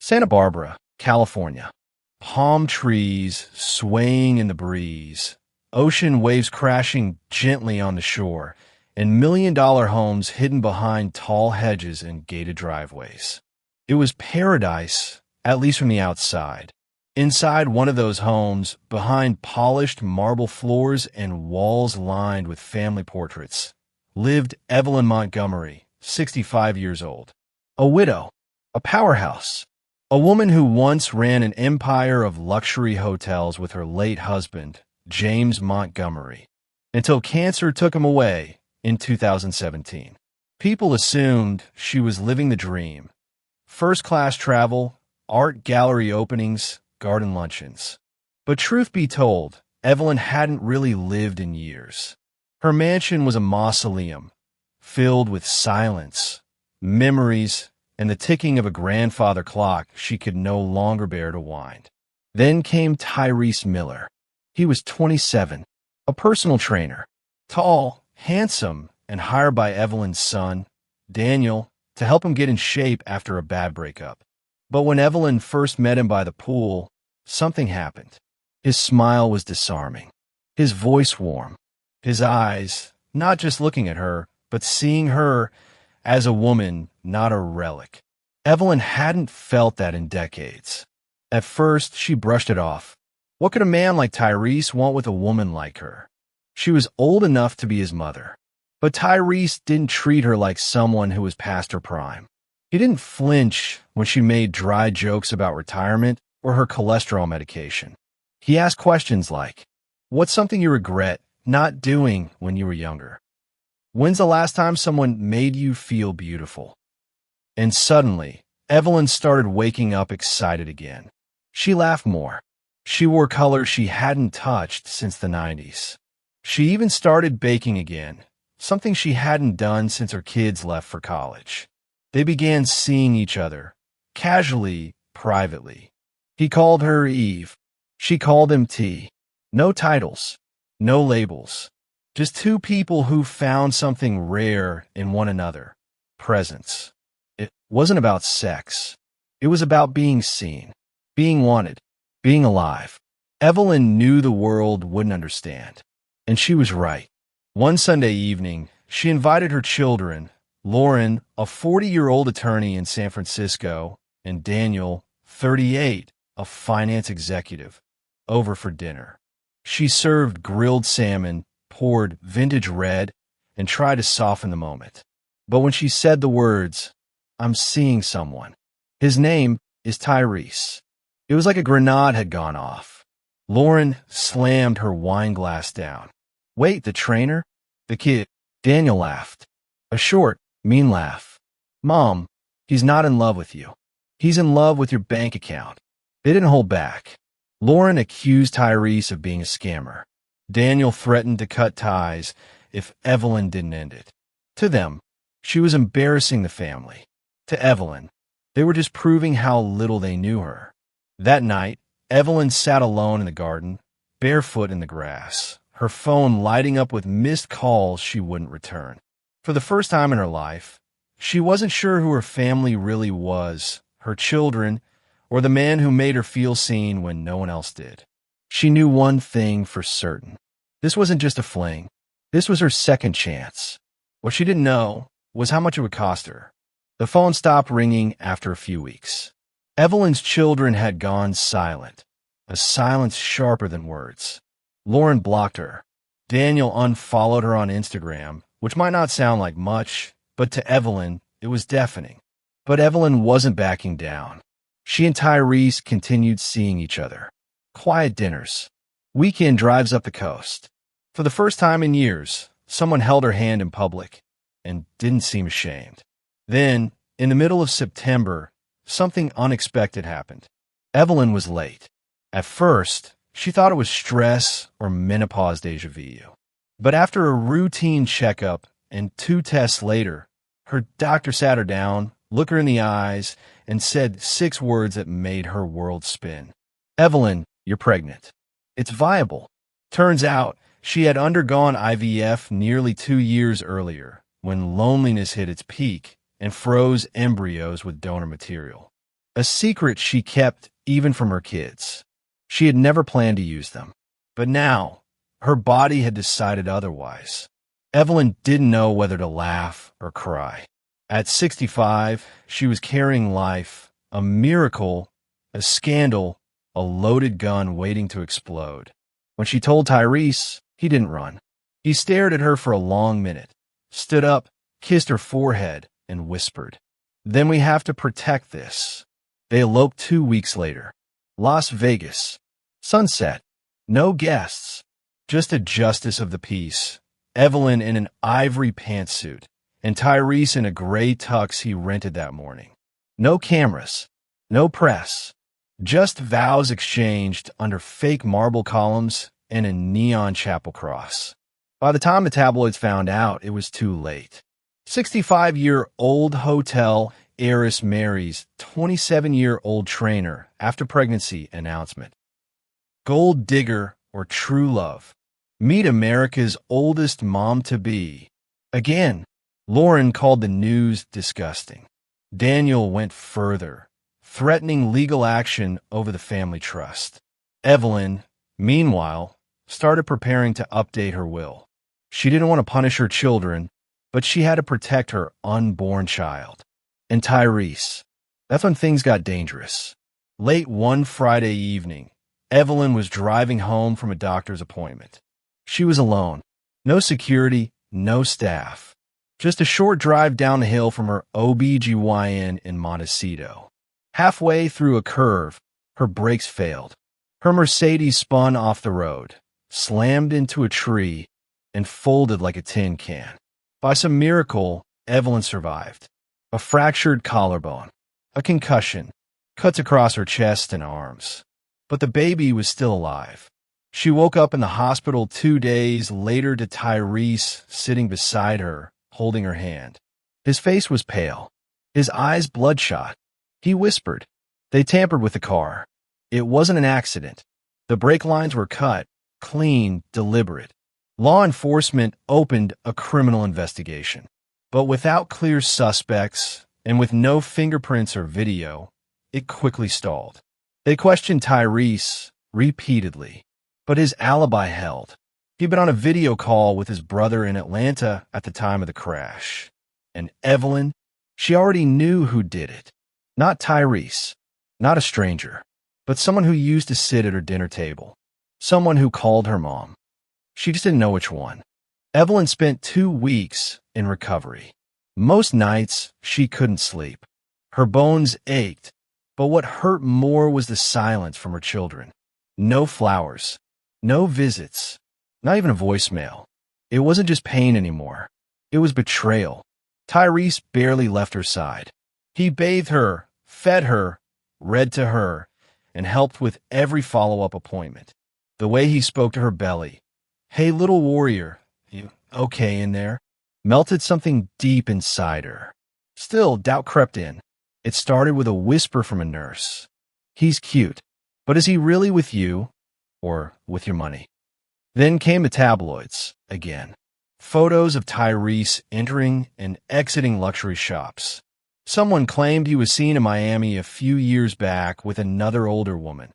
Santa Barbara, California. Palm trees swaying in the breeze, ocean waves crashing gently on the shore, and million-dollar homes hidden behind tall hedges and gated driveways. It was paradise, at least from the outside. Inside one of those homes, behind polished marble floors and walls lined with family portraits, lived Evelyn Montgomery, 65 years old. A widow, a powerhouse, a woman who once ran an empire of luxury hotels with her late husband, James Montgomery, until cancer took him away in 2017. People assumed she was living the dream. First-class travel, art gallery openings, garden luncheons. But truth be told, Evelyn hadn't really lived in years. Her mansion was a mausoleum, filled with silence, memories, and the ticking of a grandfather clock she could no longer bear to wind. Then came Tyrese Miller. He was 27, a personal trainer, tall, handsome, and hired by Evelyn's son, Daniel, to help him get in shape after a bad breakup. But when Evelyn first met him by the pool, something happened. His smile was disarming, his voice warm, his eyes not just looking at her, but seeing her as a woman, not a relic. Evelyn hadn't felt that in decades. At first, she brushed it off. What could a man like Tyrese want with a woman like her? She was old enough to be his mother. But Tyrese didn't treat her like someone who was past her prime. He didn't flinch when she made dry jokes about retirement or her cholesterol medication. He asked questions like, "What's something you regret not doing when you were younger? When's the last time someone made you feel beautiful?" And suddenly, Evelyn started waking up excited again. She laughed more. She wore colors she hadn't touched since the 90s. She even started baking again, something she hadn't done since her kids left for college. They began seeing each other, casually, privately. He called her Eve. She called him T. No titles, no labels. Just two people who found something rare in one another, presence. It wasn't about sex. It was about being seen, being wanted, being alive. Evelyn knew the world wouldn't understand, and she was right. One Sunday evening, she invited her children, Lauren, a 40-year-old attorney in San Francisco, and Daniel, 38, a finance executive, over for dinner. She served grilled salmon, poured vintage red, and tried to soften the moment. But when she said the words, "I'm seeing someone. His name is Tyrese," it was like a grenade had gone off. Lauren slammed her wine glass down. "Wait, the trainer? The kid?" Daniel laughed. A short, mean laugh. "Mom, he's not in love with you. He's in love with your bank account." They didn't hold back. Lauren accused Tyrese of being a scammer. Daniel threatened to cut ties if Evelyn didn't end it. To them, she was embarrassing the family. To Evelyn, they were just proving how little they knew her. That night, Evelyn sat alone in the garden, barefoot in the grass, her phone lighting up with missed calls she wouldn't return. For the first time in her life, she wasn't sure who her family really was, her children, or the man who made her feel seen when no one else did. She knew one thing for certain. This wasn't just a fling. This was her second chance. What she didn't know was how much it would cost her. The phone stopped ringing after a few weeks. Evelyn's children had gone silent, a silence sharper than words. Lauren blocked her. Daniel unfollowed her on Instagram, which might not sound like much, but to Evelyn, it was deafening. But Evelyn wasn't backing down. She and Tyrese continued seeing each other. Quiet dinners. Weekend drives up the coast. For the first time in years, someone held her hand in public and didn't seem ashamed. Then, in the middle of September, something unexpected happened. Evelyn was late. At first, she thought it was stress or menopause deja vu. But after a routine checkup and 2 tests later, her doctor sat her down, looked her in the eyes, and said 6 words that made her world spin. "Evelyn, you're pregnant. It's viable." Turns out, she had undergone IVF nearly 2 years earlier, when loneliness hit its peak and froze embryos with donor material. a secret she kept even from her kids. She had never planned to use them. But now, her body had decided otherwise. Evelyn didn't know whether to laugh or cry. At 65, she was carrying life, a miracle, a scandal, a loaded gun waiting to explode. When she told Tyrese, he didn't run. He stared at her for a long minute, stood up, kissed her forehead, and whispered, "Then we have to protect this." They eloped 2 weeks later. Las Vegas. Sunset. No guests. Just a justice of the peace. Evelyn in an ivory pantsuit, and Tyrese in a gray tux he rented that morning. No cameras. No press. Just vows exchanged under fake marble columns and a neon chapel cross. By the time the tabloids found out, it was too late. 65-year-old hotel heiress Marries 27-year-old trainer after pregnancy announcement. Gold digger or true love. Meet America's oldest mom-to-be. Again, Lauren called the news disgusting. Daniel went further, threatening legal action over the family trust. Evelyn, meanwhile, started preparing to update her will. She didn't want to punish her children, but she had to protect her unborn child. And Tyrese. That's when things got dangerous. Late one Friday evening, Evelyn was driving home from a doctor's appointment. She was alone. No security, no staff. Just a short drive down the hill from her OB/GYN in Montecito. Halfway through a curve, her brakes failed. Her Mercedes spun off the road, slammed into a tree, and folded like a tin can. By some miracle, Evelyn survived. A fractured collarbone, a concussion, cuts across her chest and arms. But the baby was still alive. She woke up in the hospital 2 days later to Tyrese sitting beside her, holding her hand. His face was pale, his eyes bloodshot. He whispered, "They tampered with the car. It wasn't an accident. The brake lines were cut, clean, deliberate." Law enforcement opened a criminal investigation. But without clear suspects and with no fingerprints or video, it quickly stalled. They questioned Tyrese repeatedly, but his alibi held. He'd been on a video call with his brother in Atlanta at the time of the crash. And Evelyn, she already knew who did it. Not Tyrese, not a stranger, but someone who used to sit at her dinner table. Someone who called her mom. She just didn't know which one. Evelyn spent 2 weeks in recovery. Most nights, she couldn't sleep. Her bones ached, but what hurt more was the silence from her children. No flowers, no visits, not even a voicemail. It wasn't just pain anymore. It was betrayal. Tyrese barely left her side. He bathed her, fed her, read to her, and helped with every follow-up appointment. The way he spoke to her belly, "Hey, little warrior, you okay in there?" melted something deep inside her. Still, doubt crept in. It started with a whisper from a nurse. "He's cute, but is he really with you or with your money?" Then came the tabloids again. Photos of Tyrese entering and exiting luxury shops. Someone claimed he was seen in Miami a few years back with another older woman,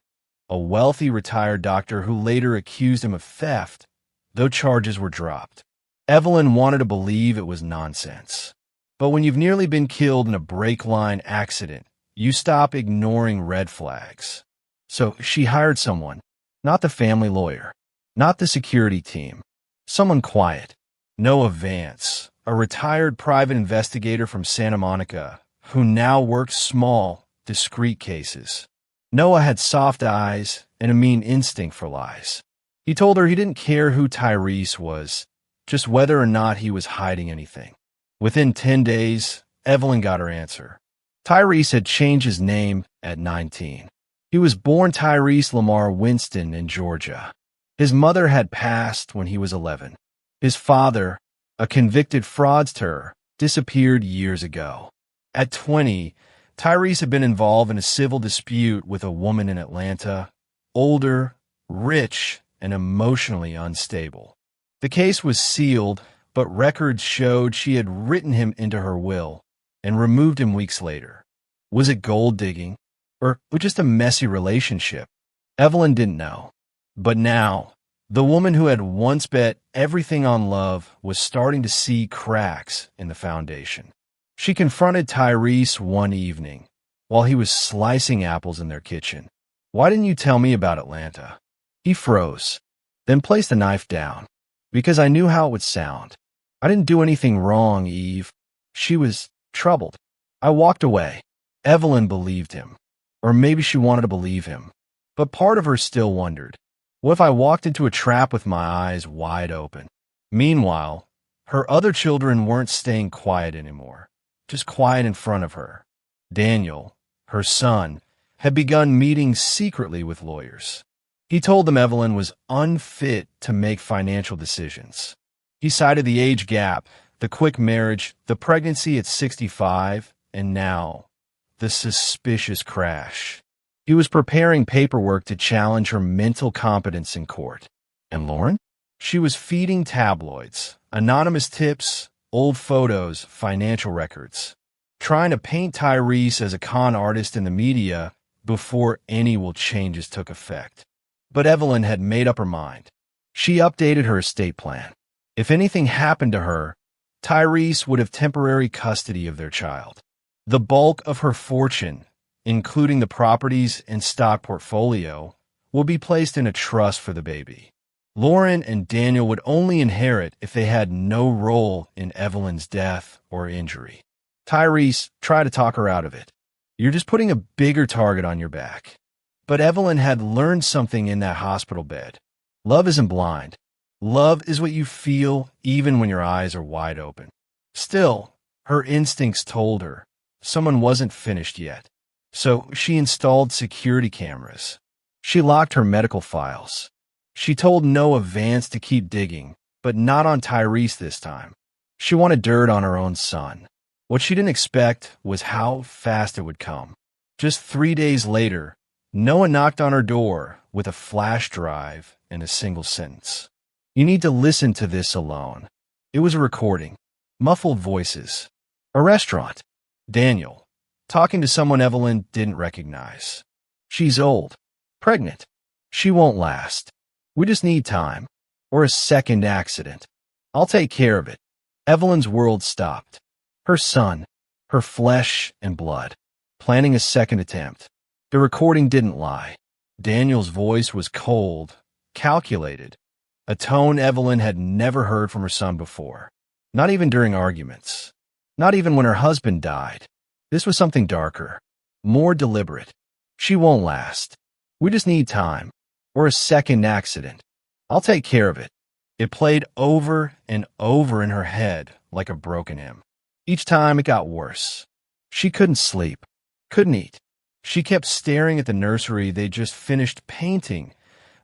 a wealthy retired doctor who later accused him of theft, though charges were dropped. Evelyn wanted to believe it was nonsense. But when you've nearly been killed in a brake line accident, you stop ignoring red flags. So she hired someone, not the family lawyer, not the security team, someone quiet. Noah Vance, a retired private investigator from Santa Monica, who now worked small, discreet cases. Noah had soft eyes and a mean instinct for lies. He told her he didn't care who Tyrese was, just whether or not he was hiding anything. Within 10 days, Evelyn got her answer. Tyrese had changed his name at 19. He was born Tyrese Lamar Winston in Georgia. His mother had passed when he was 11. His father, a convicted fraudster, disappeared years ago. At 20, Tyrese had been involved in a civil dispute with a woman in Atlanta, older, rich, and emotionally unstable. The case was sealed, but records showed she had written him into her will and removed him weeks later. Was it gold digging? or just a messy relationship. Evelyn didn't know. But now, the woman who had once bet everything on love was starting to see cracks in the foundation. She confronted Tyrese one evening while he was slicing apples in their kitchen. "Why didn't you tell me about Atlanta?" He froze, then placed the knife down. "Because I knew how it would sound. I didn't do anything wrong, Eve." She was troubled. I walked away. Evelyn believed him. Or maybe she wanted to believe him. But part of her still wondered, what if I walked into a trap with my eyes wide open? Meanwhile, her other children weren't staying quiet anymore, just quiet in front of her. Daniel, her son, had begun meeting secretly with lawyers. He told them Evelyn was unfit to make financial decisions. He cited the age gap, the quick marriage, the pregnancy at 65, and now, the suspicious crash. He was preparing paperwork to challenge her mental competence in court. And Lauren? She was feeding tabloids, anonymous tips, old photos, financial records, trying to paint Tyrese as a con artist in the media before any will changes took effect. But Evelyn had made up her mind. She updated her estate plan. If anything happened to her, Tyrese would have temporary custody of their child. The bulk of her fortune, including the properties and stock portfolio, will be placed in a trust for the baby. Lauren and Daniel would only inherit if they had no role in Evelyn's death or injury. Tyrese tried to talk her out of it. "You're just putting a bigger target on your back." But Evelyn had learned something in that hospital bed. Love isn't blind. Love is what you feel even when your eyes are wide open. Still, her instincts told her someone wasn't finished yet. So she installed security cameras. She locked her medical files. She told Noah Vance to keep digging, but not on Tyrese this time. She wanted dirt on her own son. What she didn't expect was how fast it would come. Just 3 days later, Noah knocked on her door with a flash drive and a single sentence. "You need to listen to this alone." It was a recording. Muffled voices. A restaurant. Daniel, talking to someone Evelyn didn't recognize. "She's old. Pregnant. She won't last. We just need time. Or a second accident. I'll take care of it." Evelyn's world stopped. Her son, her flesh and blood, planning a second attempt. The recording didn't lie. Daniel's voice was cold, calculated, a tone Evelyn had never heard from her son before. Not even during arguments. Not even when her husband died. This was something darker, more deliberate. "She won't last. We just need time. Or a second accident. I'll take care of it." It played over and over in her head like a broken hymn. Each time it got worse. She couldn't sleep, couldn't eat. She kept staring at the nursery they'd just finished painting.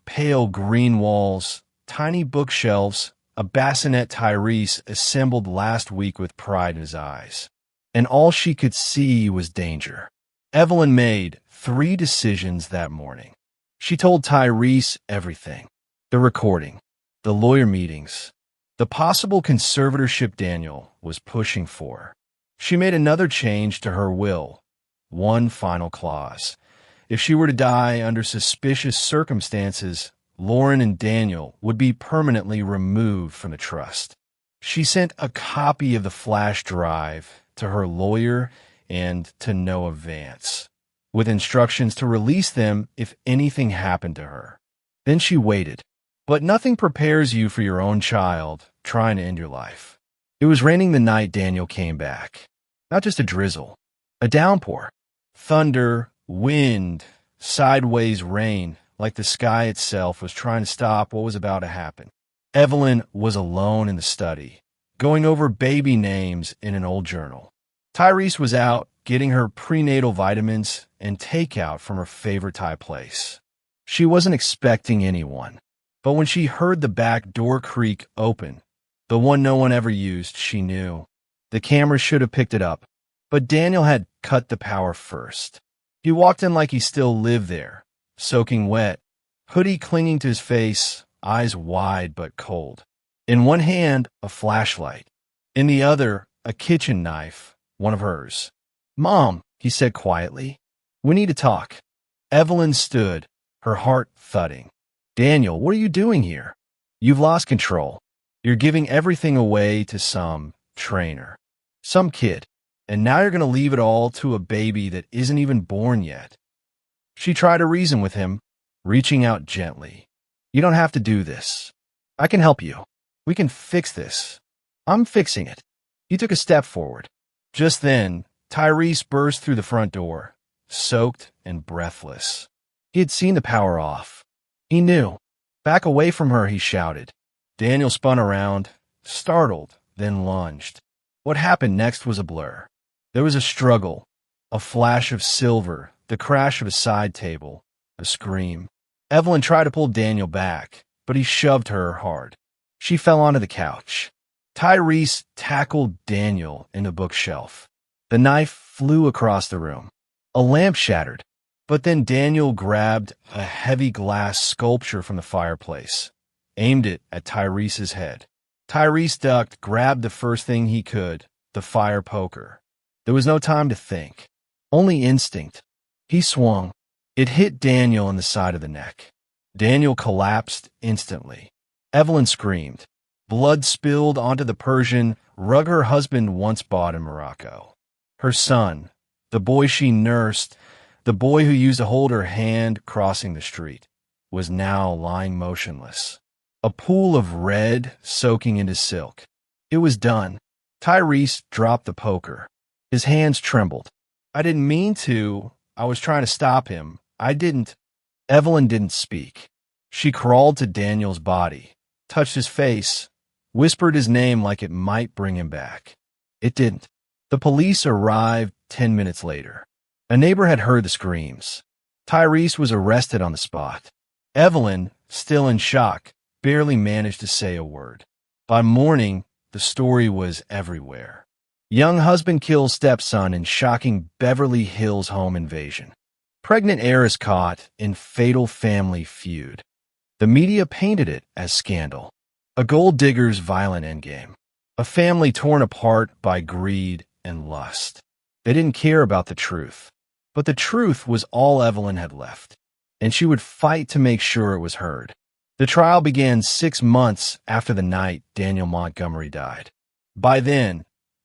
Pale green walls, tiny bookshelves, a bassinet Tyrese assembled last week with pride in his eyes. And all she could see was danger. Evelyn made 3 decisions that morning. She told Tyrese everything. The recording, the lawyer meetings, the possible conservatorship Daniel was pushing for. She made another change to her will. One final clause. If she were to die under suspicious circumstances, Lauren and Daniel would be permanently removed from the trust. She sent a copy of the flash drive to her lawyer and to Noah Vance, with instructions to release them if anything happened to her. Then she waited. But nothing prepares you for your own child trying to end your life. It was raining the night Daniel came back. Not just a drizzle, a downpour. Thunder, wind, sideways rain, like the sky itself was trying to stop what was about to happen. Evelyn was alone in the study, going over baby names in an old journal. Tyrese was out getting her prenatal vitamins and takeout from her favorite Thai place. She wasn't expecting anyone, but when she heard the back door creak open, the one no one ever used, she knew. The camera should have picked it up, but Daniel had cut the power first. He walked in like he still lived there, soaking wet, hoodie clinging to his face, eyes wide but cold. In one hand, a flashlight. In the other, a kitchen knife, one of hers. "Mom," he said quietly. We need to talk. Evelyn stood, her heart thudding. Daniel, what are you doing here? You've lost control. You're giving everything away to some trainer, some kid, and now you're going to leave it all to a baby that isn't even born yet. She tried to reason with him, reaching out gently. You don't have to do this. I can help you. We can fix this. I'm fixing it. He took a step forward. Just then, Tyrese burst through the front door, soaked and breathless. He had seen the power off. He knew. Back away from her, he shouted. Daniel spun around, startled, then lunged. What happened next was a blur. There was a struggle, a flash of silver, the crash of a side table, a scream. Evelyn tried to pull Daniel back, but he shoved her hard. She fell onto the couch. Tyrese tackled Daniel in the bookshelf. The knife flew across the room. A lamp shattered, but then Daniel grabbed a heavy glass sculpture from the fireplace, aimed it at Tyrese's head. Tyrese ducked, grabbed the first thing he could, the fire poker. There was no time to think, only instinct. He swung. It hit Daniel in the side of the neck. Daniel collapsed instantly. Evelyn screamed. Blood spilled onto the Persian rug her husband once bought in Morocco. Her son, the boy she nursed, the boy who used to hold her hand crossing the street, was now lying motionless. A pool of red soaking into silk. It was done. Tyrese dropped the poker. His hands trembled. I didn't mean to. I was trying to stop him. I didn't. Evelyn didn't speak. She crawled to Daniel's body, touched his face, whispered his name like it might bring him back. It didn't. The police arrived 10 minutes later. A neighbor had heard the screams. Tyrese was arrested on the spot. Evelyn, still in shock, barely managed to say a word. By morning, the story was everywhere. Young husband kills stepson in shocking Beverly Hills home invasion. Pregnant heiress caught in fatal family feud. The media painted it as scandal. A gold digger's violent endgame. A family torn apart by greed and lust. They didn't care about the truth. But the truth was all Evelyn had left, and she would fight to make sure it was heard. The trial began 6 months after the night Daniel Montgomery died. By then,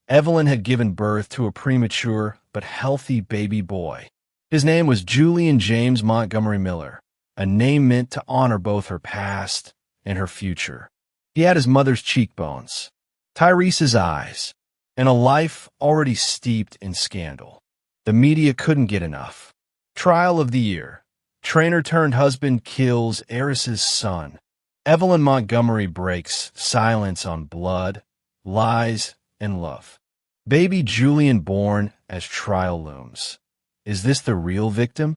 Evelyn had given birth to a premature but healthy baby boy. His name was Julian James Montgomery Miller, a name meant to honor both her past and her future. He had his mother's cheekbones, Tyrese's eyes, and a life already steeped in scandal. The media couldn't get enough. Trial of the year. Trainer turned husband kills heiress's son. Evelyn Montgomery breaks silence on blood, lies, and love. Baby Julian born as trial looms. Is this the real victim?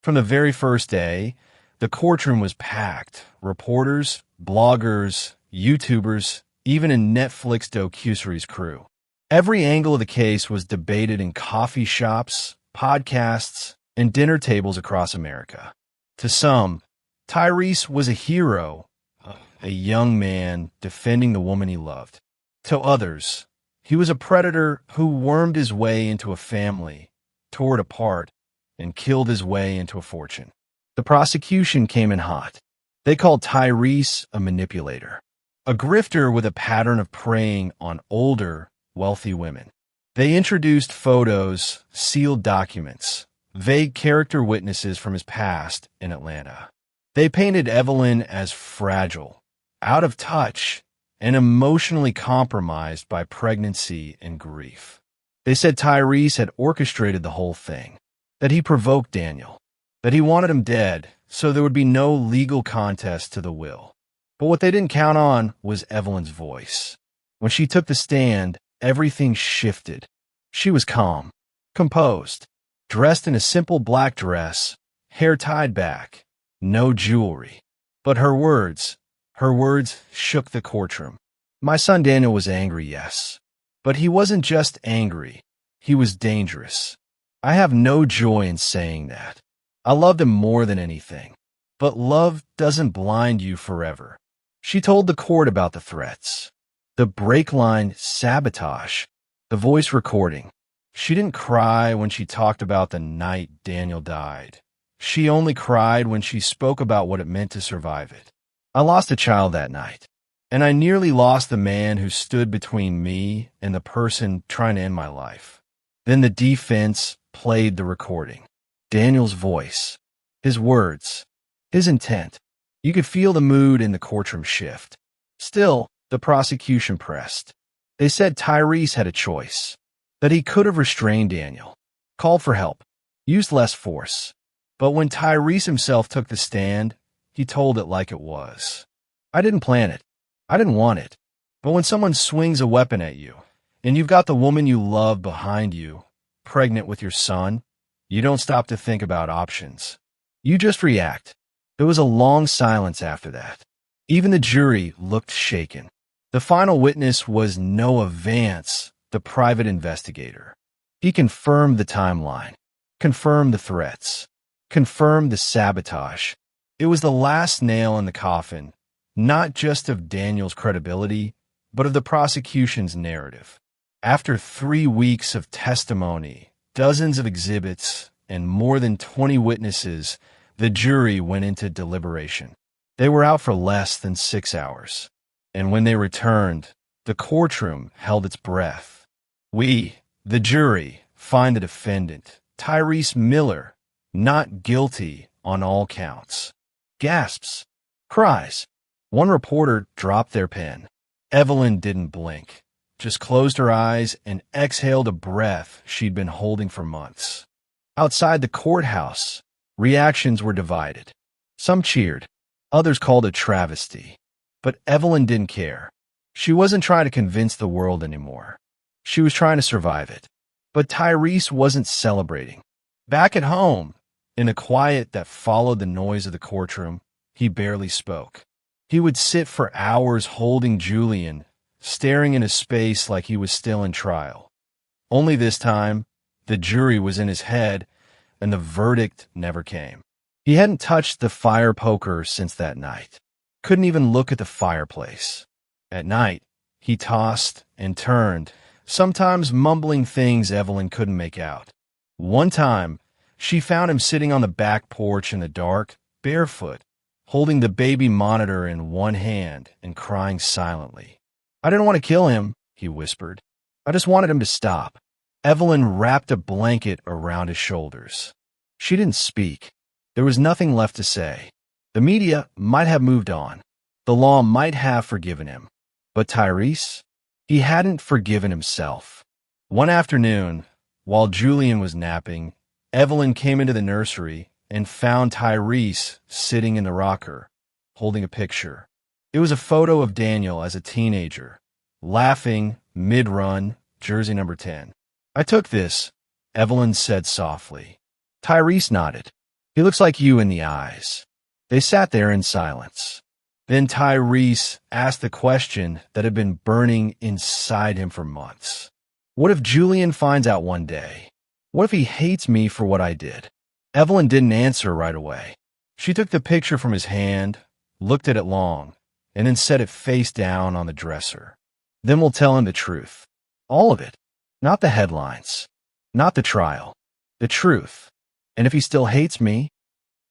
From the very first day, the courtroom was packed. Reporters, bloggers, YouTubers, even a Netflix docuseries crew. Every angle of the case was debated in coffee shops, podcasts, and dinner tables across America. To some, Tyrese was a hero, a young man defending the woman he loved. To others, he was a predator who wormed his way into a family, tore it apart, and killed his way into a fortune. The prosecution came in hot. They called Tyrese a manipulator, a grifter with a pattern of preying on older, wealthy women. They introduced photos, sealed documents, vague character witnesses from his past in Atlanta. They painted Evelyn as fragile, out of touch, and emotionally compromised by pregnancy and grief. They said Tyrese had orchestrated the whole thing, that he provoked Daniel, that he wanted him dead so there would be no legal contest to the will. But what they didn't count on was Evelyn's voice. When she took the stand, everything shifted. She was calm, composed, dressed in a simple black dress, hair tied back, no jewelry. But her words shook the courtroom. My son Daniel was angry, yes. But he wasn't just angry. He was dangerous. I have no joy in saying that. I loved him more than anything. But love doesn't blind you forever. She told the court about the threats, the break line sabotage, the voice recording. She didn't cry when she talked about the night Daniel died. She only cried when she spoke about what it meant to survive it. I lost a child that night, and I nearly lost the man who stood between me and the person trying to end my life. Then the defense played the recording. Daniel's voice, his words, his intent. You could feel the mood in the courtroom shift. Still, the prosecution pressed. They said Tyrese had a choice, that he could have restrained Daniel, called for help, used less force. But when Tyrese himself took the stand, he told it like it was. I didn't plan it. I didn't want it. But when someone swings a weapon at you, and you've got the woman you love behind you, pregnant with your son, you don't stop to think about options. You just react. There was a long silence after that. Even the jury looked shaken. The final witness was Noah Vance, the private investigator. He confirmed the timeline, confirmed the threats, confirmed the sabotage. It was the last nail in the coffin, not just of Daniel's credibility, but of the prosecution's narrative. After 3 weeks of testimony, dozens of exhibits, and more than 20 witnesses, the jury went into deliberation. They were out for less than 6 hours. And when they returned, the courtroom held its breath. We, the jury, find the defendant, Tyrese Miller, not guilty on all counts. Gasps. Cries. One reporter dropped their pen. Evelyn didn't blink, just closed her eyes and exhaled a breath she'd been holding for months. Outside the courthouse, reactions were divided. Some cheered. Others called it travesty. But Evelyn didn't care. She wasn't trying to convince the world anymore. She was trying to survive it. But Tyrese wasn't celebrating. Back at home, in the quiet that followed the noise of the courtroom, he barely spoke. He would sit for hours holding Julian, staring into space like he was still in trial. Only this time, the jury was in his head, and the verdict never came. He hadn't touched the fire poker since that night. Couldn't even look at the fireplace. At night, he tossed and turned, sometimes mumbling things Evelyn couldn't make out. One time, she found him sitting on the back porch in the dark, barefoot, holding the baby monitor in one hand and crying silently. "I didn't want to kill him," he whispered. "I just wanted him to stop." Evelyn wrapped a blanket around his shoulders. She didn't speak. There was nothing left to say. The media might have moved on. The law might have forgiven him. But Tyrese? He hadn't forgiven himself. One afternoon, while Julian was napping, Evelyn came into the nursery and found Tyrese sitting in the rocker, holding a picture. It was a photo of Daniel as a teenager, laughing, mid-run, jersey number 10. "I took this," Evelyn said softly. Tyrese nodded. "He looks like you in the eyes." They sat there in silence. Then Tyrese asked the question that had been burning inside him for months. "What if Julian finds out one day? What if he hates me for what I did?" Evelyn didn't answer right away. She took the picture from his hand, looked at it long, and then set it face down on the dresser. "Then we'll tell him the truth. All of it. Not the headlines. Not the trial. The truth. And if he still hates me..."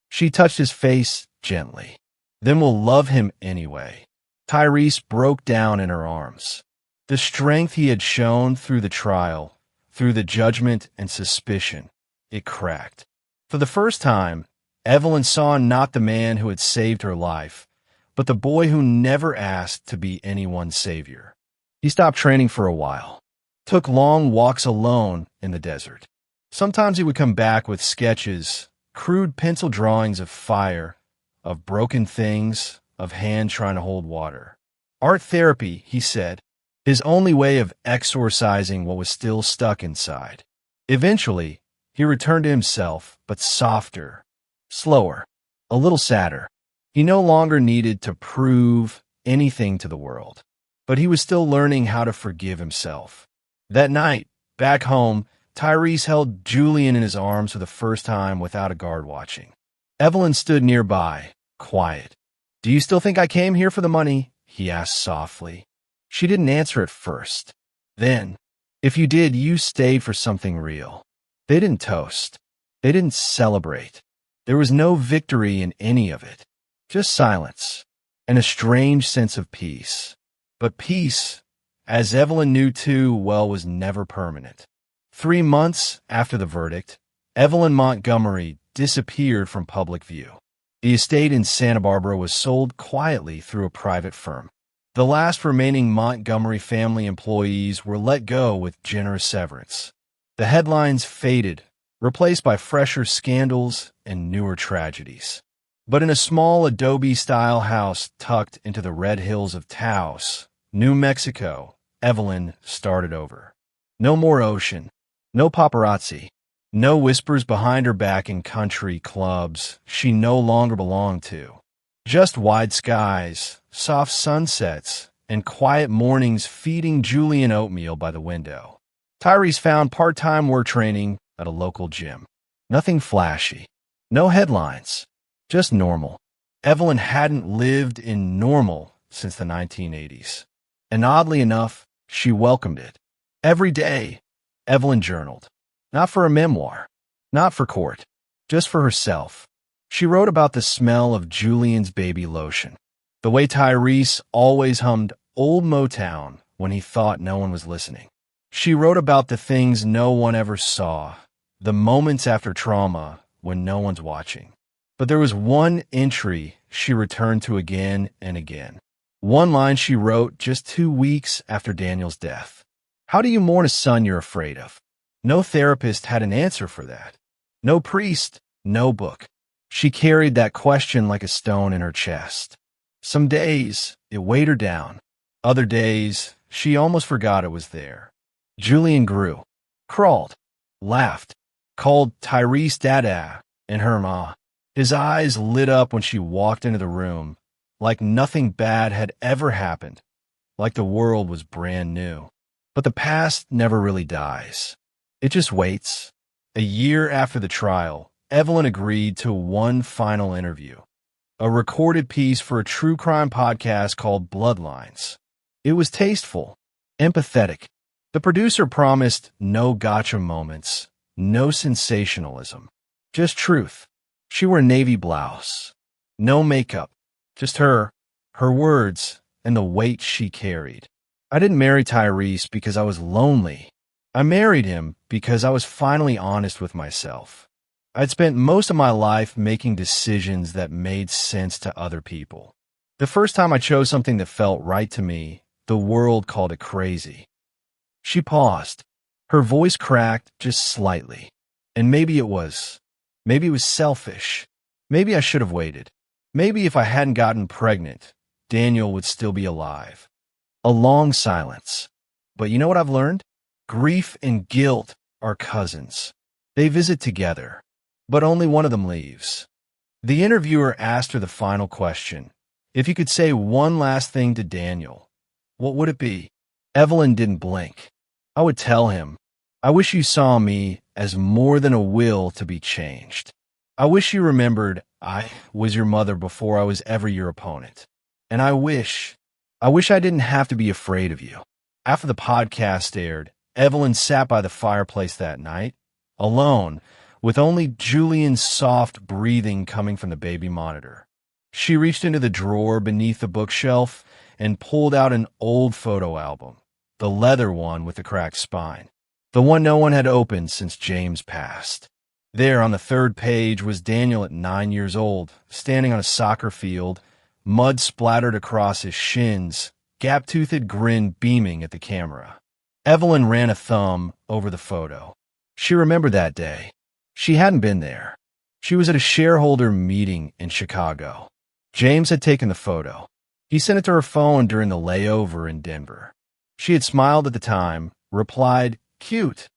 She touched his face gently. "Then we'll love him anyway." Tyrese broke down in her arms. The strength he had shown through the trial, through the judgment and suspicion, it cracked. For the first time, Evelyn saw not the man who had saved her life, but the boy who never asked to be anyone's savior. He stopped training for a while, took long walks alone in the desert. Sometimes he would come back with sketches, crude pencil drawings of fire, of broken things, of hands trying to hold water. Art therapy, he said, his only way of exorcising what was still stuck inside. Eventually, he returned to himself, but softer, slower, a little sadder. He no longer needed to prove anything to the world, but he was still learning how to forgive himself. That night, back home, Tyrese held Julian in his arms for the first time without a guard watching. Evelyn stood nearby, quiet. "Do you still think I came here for the money?" he asked softly. She didn't answer at first. Then, If you did, you stayed for something real. They didn't toast. They didn't celebrate. There was no victory in any of it. Just silence and a strange sense of peace. But peace, as Evelyn knew too well, was never permanent. 3 months after the verdict, Evelyn Montgomery disappeared from public view. The estate in Santa Barbara was sold quietly through a private firm. The last remaining Montgomery family employees were let go with generous severance. The headlines faded, replaced by fresher scandals and newer tragedies. But in a small adobe-style house tucked into the red hills of Taos, New Mexico, Evelyn started over. No more ocean, no paparazzi, no whispers behind her back in country clubs she no longer belonged to. Just wide skies, soft sunsets, and quiet mornings feeding Julian oatmeal by the window. Tyrese found part-time work training at a local gym. Nothing flashy, no headlines, just normal. Evelyn hadn't lived in normal since the 1980s. And oddly enough, she welcomed it. Every day, Evelyn journaled. Not for a memoir, not for court, just for herself. She wrote about the smell of Julian's baby lotion, the way Tyrese always hummed old Motown when he thought no one was listening. She wrote about the things no one ever saw, the moments after trauma when no one's watching. But there was one entry she returned to again and again. One line she wrote just 2 weeks after Daniel's death. How do you mourn a son you're afraid of? No therapist had an answer for that. No priest, no book. She carried that question like a stone in her chest. Some days, it weighed her down. Other days, she almost forgot it was there. Julian grew, crawled, laughed, called Tyrese Dada and her ma. His eyes lit up when she walked into the room, like nothing bad had ever happened, like the world was brand new. But the past never really dies. It just waits. A year after the trial, Evelyn agreed to one final interview, a recorded piece for a true crime podcast called Bloodlines. It was tasteful, empathetic. The producer promised no gotcha moments, no sensationalism, just truth. She wore a navy blouse, no makeup, just her words, and the weight she carried. I didn't marry Tyrese because I was lonely. I married him because I was finally honest with myself. I'd spent most of my life making decisions that made sense to other people. The first time I chose something that felt right to me, the world called it crazy. She paused. Her voice cracked just slightly. And maybe it was selfish. Maybe I should have waited. Maybe if I hadn't gotten pregnant, Daniel would still be alive. A long silence. But you know what I've learned? Grief and guilt are cousins. They visit together, but only one of them leaves. The interviewer asked her the final question. If you could say one last thing to Daniel, what would it be? Evelyn didn't blink. I would tell him, I wish you saw me as more than a will to be changed. I wish you remembered I was your mother before I was ever your opponent. And I wish I didn't have to be afraid of you. After the podcast aired, Evelyn sat by the fireplace that night, alone, with only Julian's soft breathing coming from the baby monitor. She reached into the drawer beneath the bookshelf and pulled out an old photo album, the leather one with the cracked spine, the one no one had opened since James passed. There on the third page was Daniel at 9 years old, standing on a soccer field, mud splattered across his shins, gap-toothed grin beaming at the camera. Evelyn ran a thumb over the photo. She remembered that day. She hadn't been there. She was at a shareholder meeting in Chicago. James had taken the photo. He sent it to her phone during the layover in Denver. She had smiled at the time, replied, "Cute,"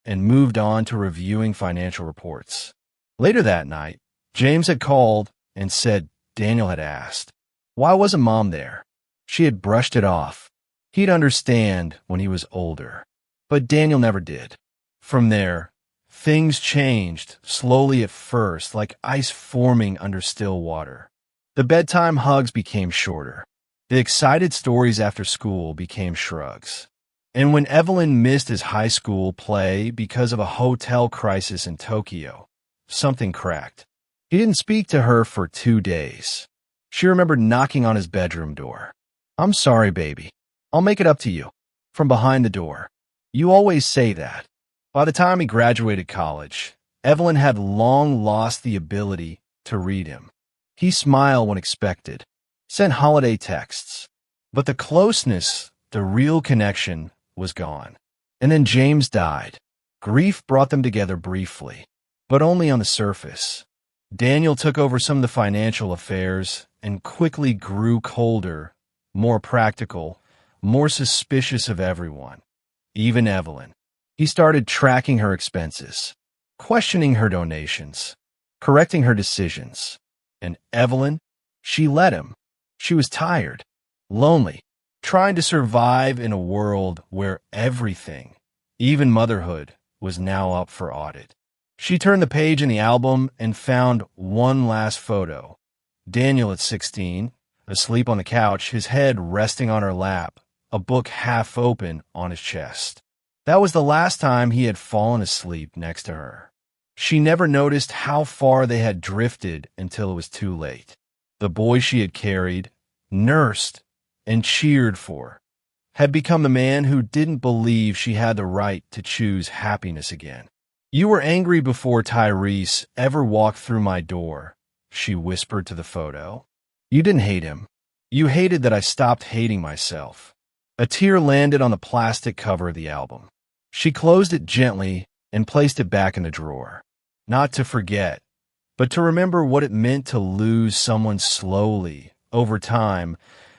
and moved on to reviewing financial reports. Later that night, James had called and said Daniel had asked, why wasn't Mom there? She had brushed it off. He'd understand when he was older. But Daniel never did. From there, things changed, slowly at first, like ice forming under still water. The bedtime hugs became shorter. The excited stories after school became shrugs. And when Evelyn missed his high school play because of a hotel crisis in Tokyo, something cracked. He didn't speak to her for 2 days. She remembered knocking on his bedroom door. "I'm sorry, baby. I'll make it up to you." From behind the door. "You always say that." By the time he graduated college, Evelyn had long lost the ability to read him. He smiled when expected, sent holiday texts, but the closeness, the real connection, was gone. And then James died. Grief brought them together briefly, but only on the surface. Daniel took over some of the financial affairs and quickly grew colder, more practical, more suspicious of everyone, even Evelyn. He started tracking her expenses, questioning her donations, correcting her decisions. And Evelyn, she let him. She was tired, lonely, trying to survive in a world where everything, even motherhood, was now up for audit. She turned the page in the album and found one last photo. Daniel at 16, asleep on the couch, his head resting on her lap, a book half open on his chest. That was the last time he had fallen asleep next to her. She never noticed how far they had drifted until it was too late. The boy she had carried, nursed, and cheered for had become the man who didn't believe she had the right to choose happiness again. "You were angry before Tyrese ever walked through my door," she whispered to the photo. "You didn't hate him. You hated that I stopped hating myself." A tear landed on the plastic cover of the album. She closed it gently and placed it back in the drawer. Not to forget, but to remember what it meant to lose someone slowly, over time,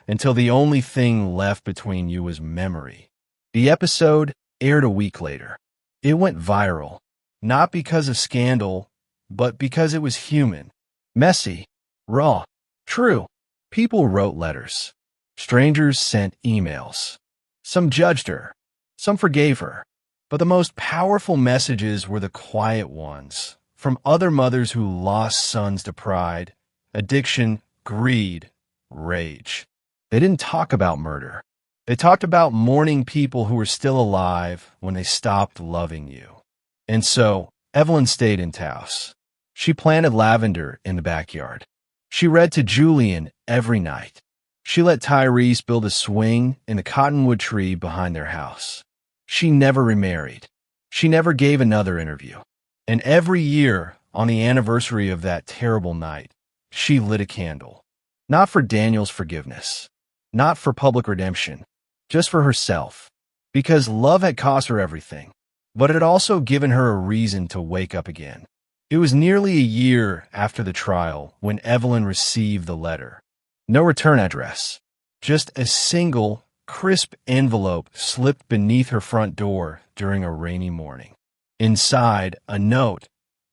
until the only thing left between you was memory. The episode aired a week later. It went viral, not because of scandal, but because it was human, messy, raw, true. People wrote letters. Strangers sent emails. Some judged her. Some forgave her. But the most powerful messages were the quiet ones, from other mothers who lost sons to pride, addiction, greed, rage. They didn't talk about murder. They talked about mourning people who were still alive when they stopped loving you. And so, Evelyn stayed in Taos. She planted lavender in the backyard. She read to Julian every night. She let Tyrese build a swing in the cottonwood tree behind their house. She never remarried. She never gave another interview. And every year, on the anniversary of that terrible night, she lit a candle. Not for Daniel's forgiveness. Not for public redemption. Just for herself. Because love had cost her everything. But it had also given her a reason to wake up again. It was nearly a year after the trial when Evelyn received the letter. No return address. Just a single, crisp envelope slipped beneath her front door during a rainy morning. Inside, a note,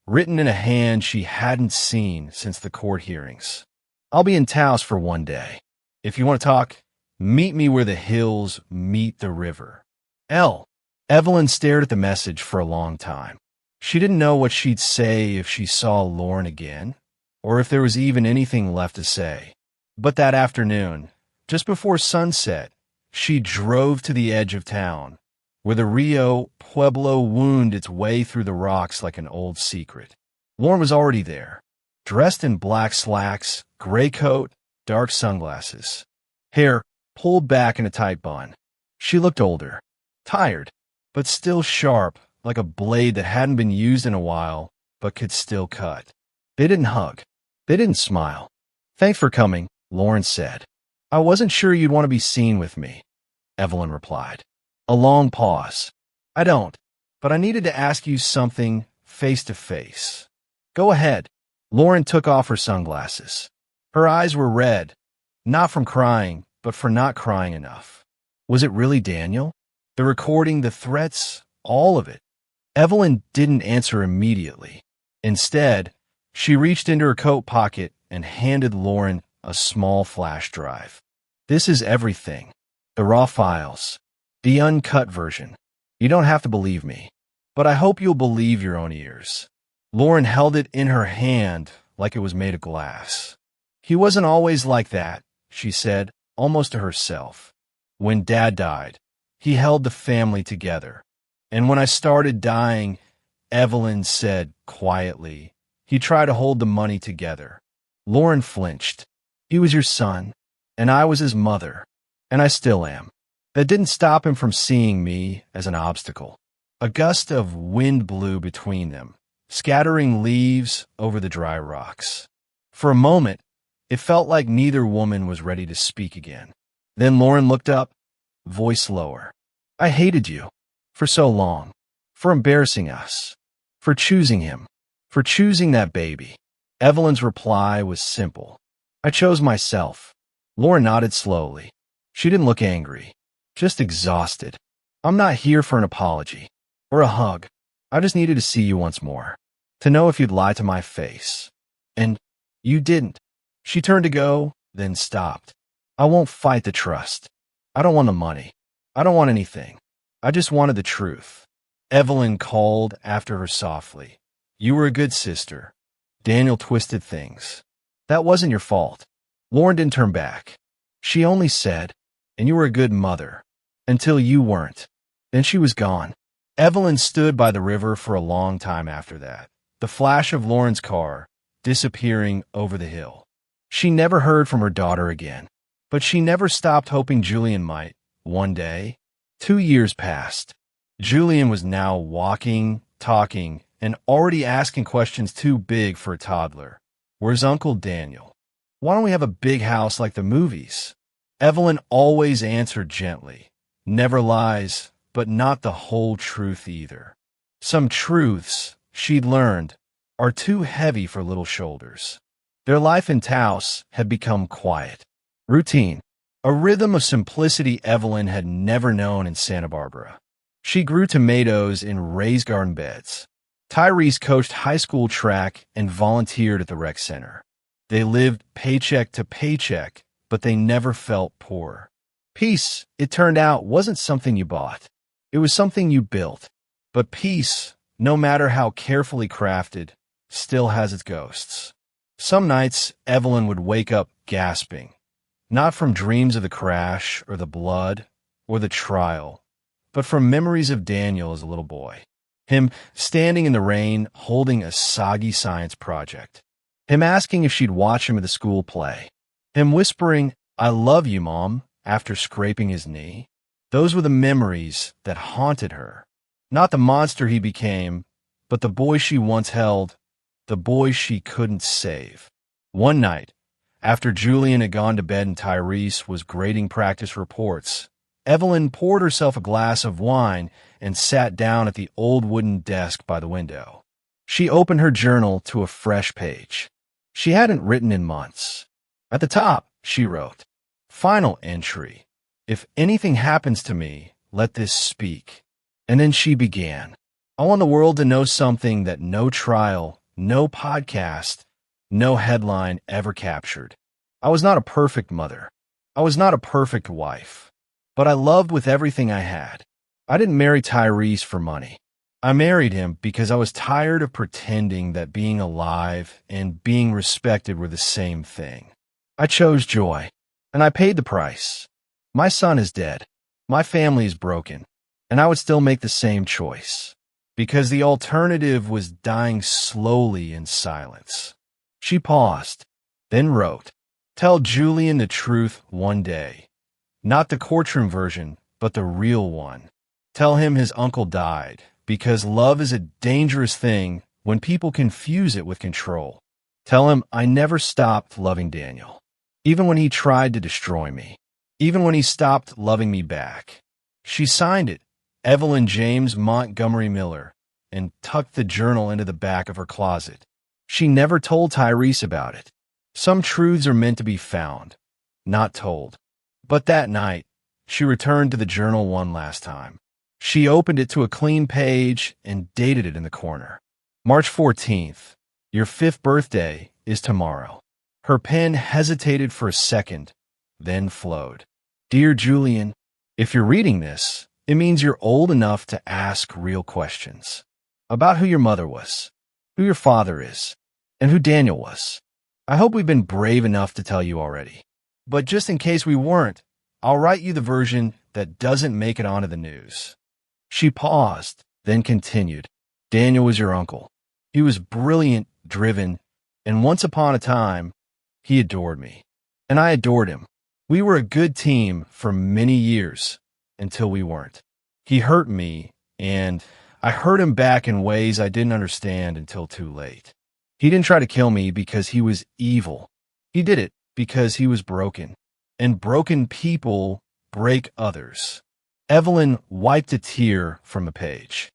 written in a hand she hadn't seen since the court hearings. "I'll be in Taos for one day. If you want to talk, meet me where the hills meet the river. L." Evelyn stared at the message for a long time. She didn't know what she'd say if she saw Lauren again, or if there was even anything left to say. But that afternoon, just before sunset, she drove to the edge of town, where the Rio Pueblo wound its way through the rocks like an old secret. Lauren was already there, dressed in black slacks, gray coat, dark sunglasses, hair pulled back in a tight bun. She looked older, tired, but still sharp, like a blade that hadn't been used in a while, but could still cut. They didn't hug. They didn't smile. "Thanks for coming," Lauren said. "I wasn't sure you'd want to be seen with me," Evelyn replied. A long pause. "I don't, but I needed to ask you something face to face." "Go ahead." Lauren took off her sunglasses. Her eyes were red, not from crying, but for not crying enough. Was it really Daniel? The recording, the threats, all of it? Evelyn didn't answer immediately. Instead, she reached into her coat pocket and handed Lauren a small flash drive. "This is everything. The raw files. The uncut version. You don't have to believe me, but I hope you'll believe your own ears." Lauren held it in her hand like it was made of glass. "He wasn't always like that," she said, almost to herself. "When Dad died, He held the family together. And when I started dying, Evelyn said quietly, he tried to hold the money together. Lauren flinched. He was your son, and I was his mother, and I still am. That didn't stop him from seeing me as an obstacle. A gust of wind blew between them, scattering leaves over the dry rocks. For a moment, it felt like neither woman was ready to speak again. Then Lauren looked up, voice lower. I hated you for so long, for embarrassing us, for choosing him, for choosing that baby. Evelyn's reply was simple. I chose myself. Lauren nodded slowly. She didn't look angry, just exhausted. I'm not here for an apology or a hug. I just needed to see you once more, to know if you'd lie to my face. And you didn't. She turned to go, then stopped. I won't fight the trust. I don't want the money. I don't want anything. I just wanted the truth. Evelyn called after her softly. You were a good sister. Daniel twisted things. That wasn't your fault. Lauren didn't turn back. She only said, and you were a good mother, until you weren't. Then she was gone. Evelyn stood by the river for a long time after that, the flash of Lauren's car disappearing over the hill. She never heard from her daughter again, but she never stopped hoping Julian might, one day. 2 years passed. Julian was now walking, talking, and already asking questions too big for a toddler. Where's Uncle Daniel? Why don't we have a big house like the movies? Evelyn always answered gently. Never lies, but not the whole truth either. Some truths, she'd learned, are too heavy for little shoulders. Their life in Taos had become quiet, routine, a rhythm of simplicity Evelyn had never known in Santa Barbara. She grew tomatoes in raised garden beds. Tyrese coached high school track and volunteered at the rec center. They lived paycheck to paycheck, but they never felt poor. Peace, it turned out, wasn't something you bought. It was something you built. But peace, no matter how carefully crafted, still has its ghosts. Some nights, Evelyn would wake up gasping, not from dreams of the crash or the blood or the trial, but from memories of Daniel as a little boy. Him standing in the rain holding a soggy science project. Him asking if she'd watch him at the school play. Him whispering, I love you, Mom, after scraping his knee. Those were the memories that haunted her. Not the monster he became, but the boy she once held, the boy she couldn't save. One night, after Julian had gone to bed and Tyrese was grading practice reports, Evelyn poured herself a glass of wine and sat down at the old wooden desk by the window. She opened her journal to a fresh page. She hadn't written in months. At the top, she wrote, Final entry. If anything happens to me, let this speak. And then she began. I want the world to know something that no trial, no podcast, no headline ever captured. I was not a perfect mother. I was not a perfect wife. But I loved with everything I had. I didn't marry Tyrese for money. I married him because I was tired of pretending that being alive and being respected were the same thing. I chose joy, and I paid the price. My son is dead. My family is broken, and I would still make the same choice, because the alternative was dying slowly in silence. She paused, then wrote, Tell Julian the truth one day. Not the courtroom version, but the real one. Tell him his uncle died, because love is a dangerous thing when people confuse it with control. Tell him I never stopped loving Daniel, even when he tried to destroy me, even when he stopped loving me back. She signed it, Evelyn James Montgomery Miller, and tucked the journal into the back of her closet. She never told Tyrese about it. Some truths are meant to be found, not told. But that night, she returned to the journal one last time. She opened it to a clean page and dated it in the corner. March 14th, your 5th birthday is tomorrow. Her pen hesitated for a second, then flowed. Dear Julian, if you're reading this, it means you're old enough to ask real questions about who your mother was, who your father is, and who Daniel was. I hope we've been brave enough to tell you already. But just in case we weren't, I'll write you the version that doesn't make it onto the news. She paused, then continued. Daniel was your uncle. He was brilliant, driven, and once upon a time, he adored me. And I adored him. We were a good team for many years until we weren't. He hurt me, and I hurt him back in ways I didn't understand until too late. He didn't try to kill me because he was evil. He did it because he was broken. And broken people break others. Evelyn wiped a tear from a page.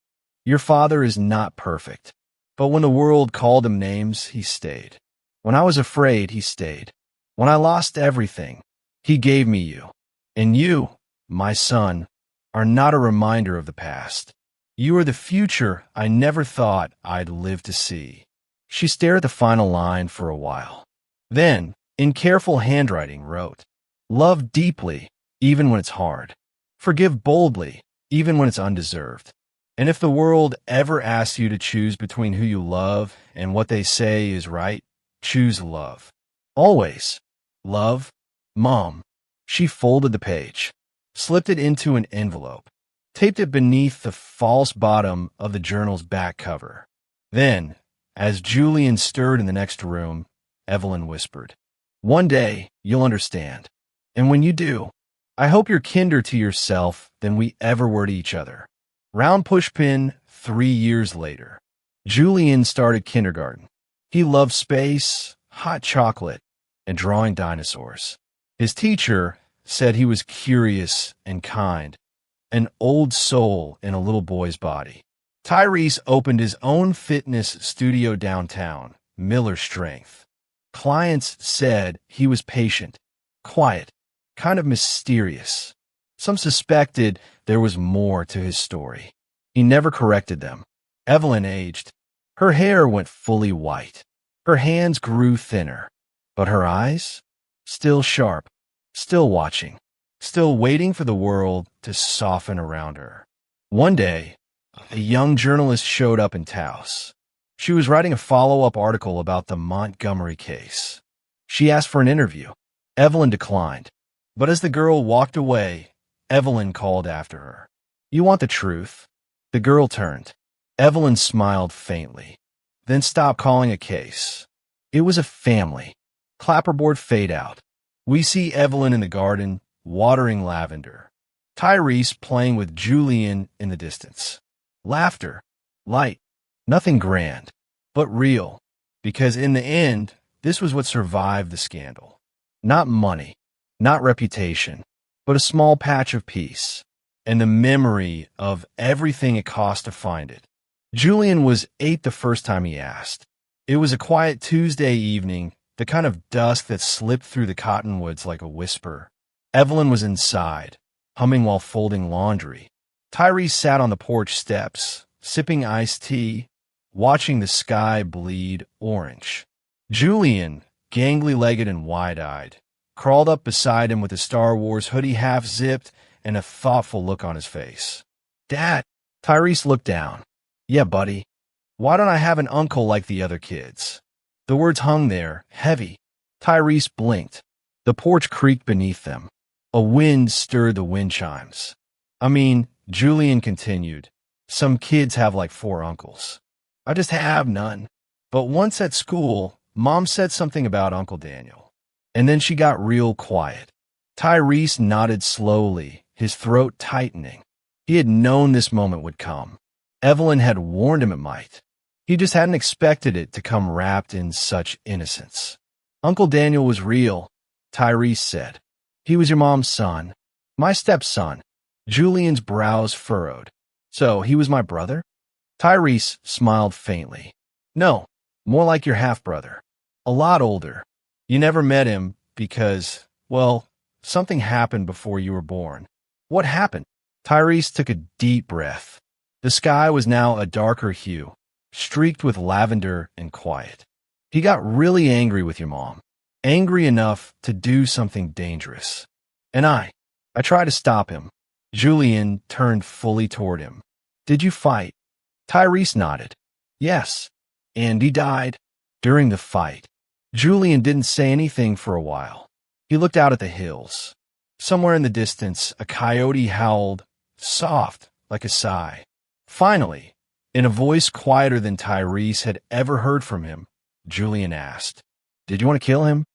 Your father is not perfect. But when the world called him names, he stayed. When I was afraid, he stayed. When I lost everything, he gave me you. And you, my son, are not a reminder of the past. You are the future I never thought I'd live to see. She stared at the final line for a while. Then, in careful handwriting, wrote, Love deeply, even when it's hard. Forgive boldly, even when it's undeserved. And if the world ever asks you to choose between who you love and what they say is right, choose love. Always. Love, Mom. She folded the page, slipped it into an envelope, taped it beneath the false bottom of the journal's back cover. Then, as Julian stirred in the next room, Evelyn whispered, One day, you'll understand. And when you do, I hope you're kinder to yourself than we ever were to each other. Round pushpin 3 years later. Julian started kindergarten. He loved space, hot chocolate, and drawing dinosaurs. His teacher said he was curious and kind, an old soul in a little boy's body. Tyrese opened his own fitness studio downtown, Miller Strength. Clients said he was patient, quiet, kind of mysterious. Some suspected there was more to his story. He never corrected them. Evelyn aged. Her hair went fully white. Her hands grew thinner. But her eyes? Still sharp, still watching, still waiting for the world to soften around her. One day, a young journalist showed up in Taos. She was writing a follow-up article about the Montgomery case. She asked for an interview. Evelyn declined. But as the girl walked away, Evelyn called after her. You want the truth? The girl turned. Evelyn smiled faintly, then stopped calling a case. It was a family. Clapperboard fade out. We see Evelyn in the garden, watering lavender. Tyrese playing with Julian in the distance. Laughter. Light. Nothing grand, but real. Because in the end, this was what survived the scandal. Not money, not reputation, but a small patch of peace. And the memory of everything it cost to find it. Julian was 8 the first time he asked. It was a quiet Tuesday evening, the kind of dusk that slipped through the cottonwoods like a whisper. Evelyn was inside, humming while folding laundry. Tyrese sat on the porch steps, sipping iced tea, watching the sky bleed orange. Julian, gangly-legged and wide-eyed, crawled up beside him with his Star Wars hoodie half-zipped and a thoughtful look on his face. Dad, Tyrese looked down. Yeah, buddy. Why don't I have an uncle like the other kids? The words hung there, heavy. Tyrese blinked. The porch creaked beneath them. A wind stirred the wind chimes. Julian continued, some kids have like 4 uncles. I just have none. But once at school, Mom said something about Uncle Daniel. And then she got real quiet. Tyrese nodded slowly, his throat tightening. He had known this moment would come. Evelyn had warned him it might. He just hadn't expected it to come wrapped in such innocence. Uncle Daniel was real, Tyrese said. He was your mom's son. My stepson. Julian's brows furrowed. So he was my brother? Tyrese smiled faintly. No, more like your half-brother. A lot older. You never met him because, well, something happened before you were born. What happened? Tyrese took a deep breath. The sky was now a darker hue, streaked with lavender and quiet. He got really angry with your mom. Angry enough to do something dangerous. And I tried to stop him. Julian turned fully toward him. Did you fight? Tyrese nodded. Yes. And he died during the fight. Julian didn't say anything for a while. He looked out at the hills. Somewhere in the distance, a coyote howled, soft, like a sigh. Finally, in a voice quieter than Tyrese had ever heard from him, Julian asked, "Did you want to kill him?"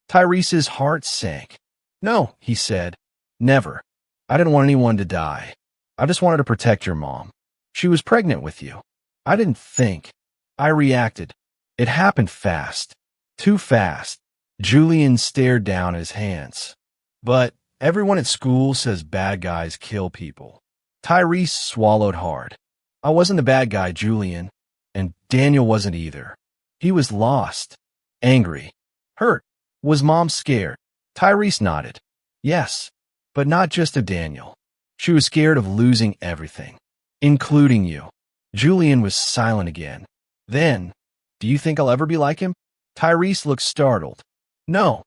Tyrese's heart sank. "No," he said. "Never. I didn't want anyone to die. I just wanted to protect your mom. She was pregnant with you. I didn't think. I reacted. It happened fast. Too fast." Julian stared down at his hands. "But everyone at school says bad guys kill people." Tyrese swallowed hard. "I wasn't the bad guy, Julian. And Daniel wasn't either. He was lost, angry, hurt. Was Mom scared?" Tyrese nodded. "Yes, but not just of Daniel. She was scared of losing everything, including you." Julian was silent again. Then, "Do you think I'll ever be like him?" Tyrese looked startled. No,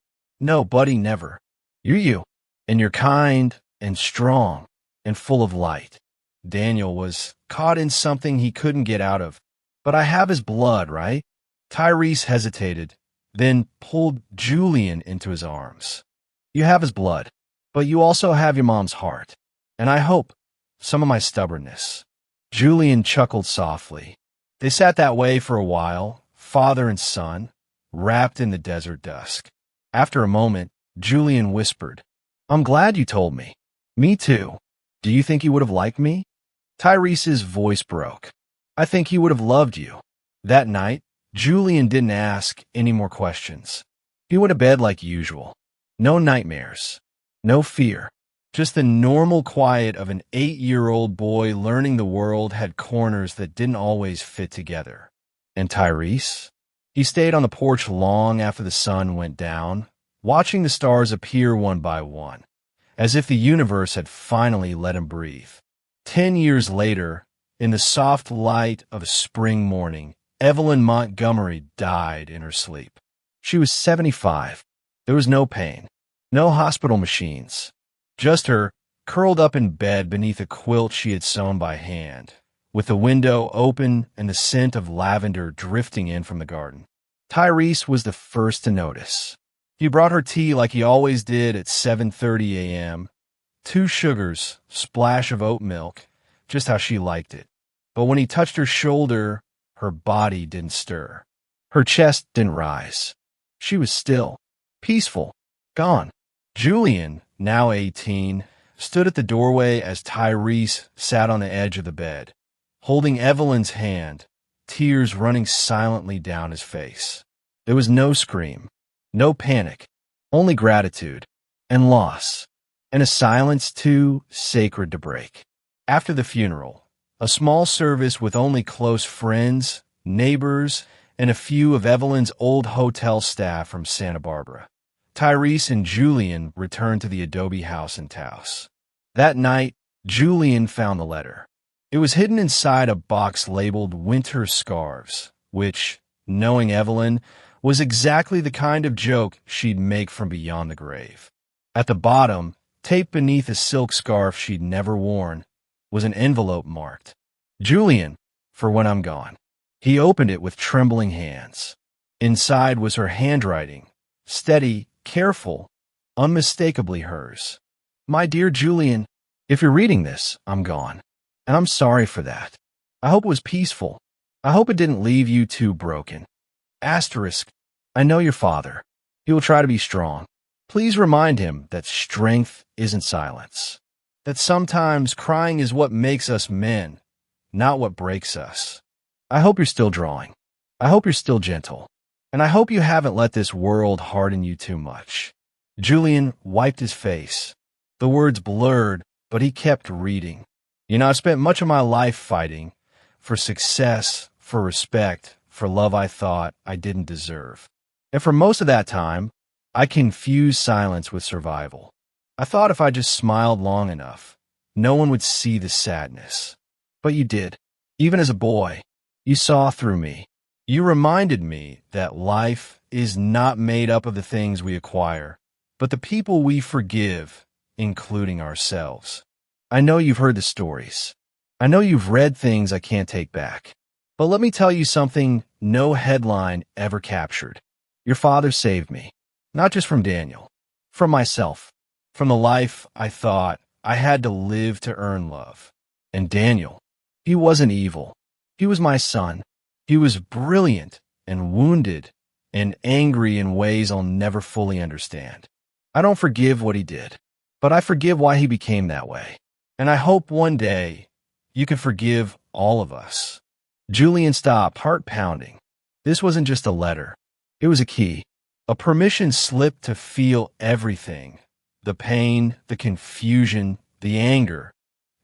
buddy, never. You're you, and you're kind and strong and full of light. Daniel was caught in something he couldn't get out of. But I have his blood, right?" Tyrese hesitated, then pulled Julian into his arms. "You have his blood, but you also have your mom's heart. And I hope some of my stubbornness." Julian chuckled softly. They sat that way for a while, father and son, wrapped in the desert dusk. After a moment, Julian whispered, "I'm glad you told me." "Me too. Do you think he would have liked me?" Tyrese's voice broke. "I think he would have loved you." That night, Julian didn't ask any more questions. He went to bed like usual. No nightmares. No fear. Just the normal quiet of an 8-year-old boy learning the world had corners that didn't always fit together. And Tyrese? He stayed on the porch long after the sun went down, watching the stars appear one by one, as if the universe had finally let him breathe. 10 years later, in the soft light of a spring morning, Evelyn Montgomery died in her sleep. She was 75. There was no pain, no hospital machines, just her curled up in bed beneath a quilt she had sewn by hand, with the window open and the scent of lavender drifting in from the garden. Tyrese was the first to notice. He brought her tea like he always did at 7:30 a.m., 2 sugars, splash of oat milk, just how she liked it. But when he touched her shoulder, her body didn't stir. Her chest didn't rise. She was still, peaceful, gone. Julian, now 18, stood at the doorway as Tyrese sat on the edge of the bed, holding Evelyn's hand, tears running silently down his face. There was no scream, no panic, only gratitude and loss, and a silence too sacred to break. After the funeral, a small service with only close friends, neighbors, and a few of Evelyn's old hotel staff from Santa Barbara. Tyrese and Julian returned to the adobe house in Taos. That night, Julian found the letter. It was hidden inside a box labeled Winter Scarves, which, knowing Evelyn, was exactly the kind of joke she'd make from beyond the grave. At the bottom, taped beneath a silk scarf she'd never worn, was an envelope marked, "Julian, for when I'm gone." He opened it with trembling hands. Inside was her handwriting, steady, careful, unmistakably hers. "My dear Julian, if you're reading this, I'm gone. And I'm sorry for that. I hope it was peaceful. I hope it didn't leave you too broken. Asterisk, I know your father. He will try to be strong. Please remind him that strength isn't silence. That sometimes crying is what makes us men, not what breaks us. I hope you're still drawing. I hope you're still gentle. And I hope you haven't let this world harden you too much." Julian wiped his face. The words blurred, but he kept reading. "You know, I've spent much of my life fighting for success, for respect, for love I thought I didn't deserve. And for most of that time, I confused silence with survival. I thought if I just smiled long enough, no one would see the sadness. But you did. Even as a boy, you saw through me. You reminded me that life is not made up of the things we acquire, but the people we forgive, including ourselves. I know you've heard the stories. I know you've read things I can't take back. But let me tell you something no headline ever captured. Your father saved me, not just from Daniel, from myself, from the life I thought I had to live to earn love. And Daniel, he wasn't evil. He was my son. He was brilliant and wounded and angry in ways I'll never fully understand. I don't forgive what he did, but I forgive why he became that way. And I hope one day you can forgive all of us. Julian stopped, heart pounding. This wasn't just a letter. It was a key, a permission slip to feel everything, the pain, the confusion, the anger,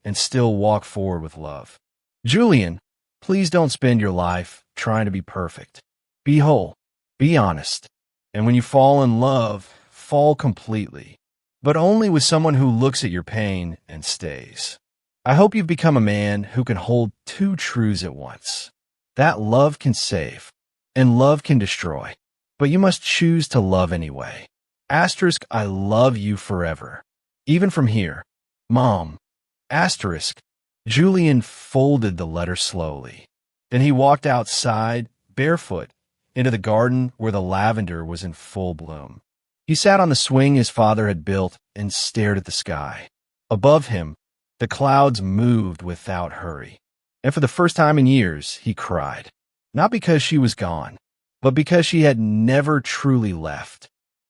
and still walk forward with love. Julian, please don't spend your life trying to be perfect. Be whole, be honest, and when you fall in love, fall completely, but only with someone who looks at your pain and stays. I hope you've become a man who can hold two truths at once. That love can save, and love can destroy, but you must choose to love anyway. Asterisk, I love you forever. Even from here. Mom. Asterisk. Julian folded the letter slowly. Then he walked outside, barefoot, into the garden where the lavender was in full bloom. He sat on the swing his father had built and stared at the sky. Above him, the clouds moved without hurry. And for the first time in years, he cried. Not because she was gone, but because she had never truly left.